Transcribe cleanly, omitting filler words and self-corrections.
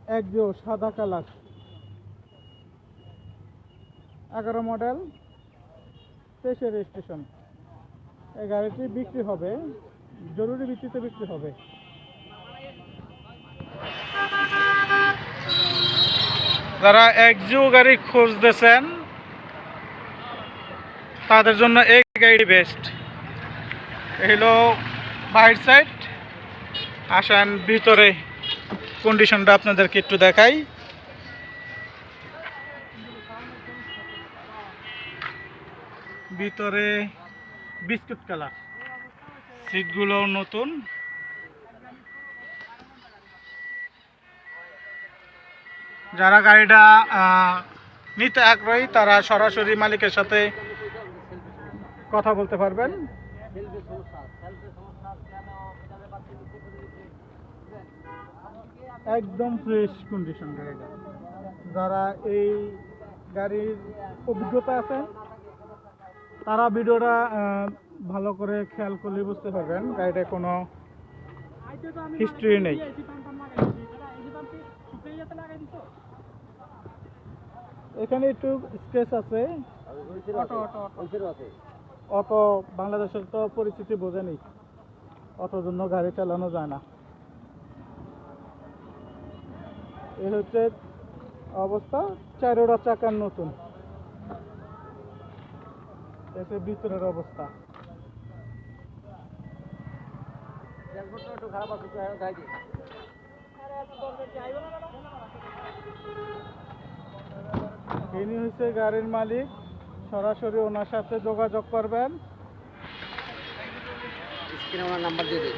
একজো সাদা colour, 11 model, 23 registration. এই গাড়িটি বিক্রি হবে, জরুরি ভিত্তিতে বিক্রি হবে। যারা একজো গাড়ি খুঁজতেছেন তাদের জন্য এই গাড়ি বেস্ট। হলো বাইর সাইড, আসেন ভিতরে কন্ডিশনটা আপনাদেরকে একটু দেখাই। ভিতরে বিস্কুট কালার, সিটগুলো নতুন। যারা গাড়িটা নিতে আগ্রহী তারা সরাসরি মালিকের সাথে কথা বলতে পারবেন। একদম ফ্রেশ কন্ডিশন গাড়িটা। যারা এই গাড়ির অভিজ্ঞতা আছে তারা ভিডিওটা ভালো করে খেয়াল করলে বুঝতে পারবেন গাড়িটা কোনো হিস্ট্রি নেই। এখানে একটু স্ক্র্যাচ আছে। অটো বাংলাদেশের তো পরিস্থিতি বোঝেনি, অটোর জন্য গাড়ি চালানো যায় না। এই হচ্ছে অবস্থা, 4টা চাকার নতুন। এতে ভিতরের অবস্থা ইনি হচ্ছে গাড়ির মালিক, সরাসরি ওনার সাথে যোগাযোগ করবেন। স্ক্রিনে ওনার নাম্বার দিয়ে দিন।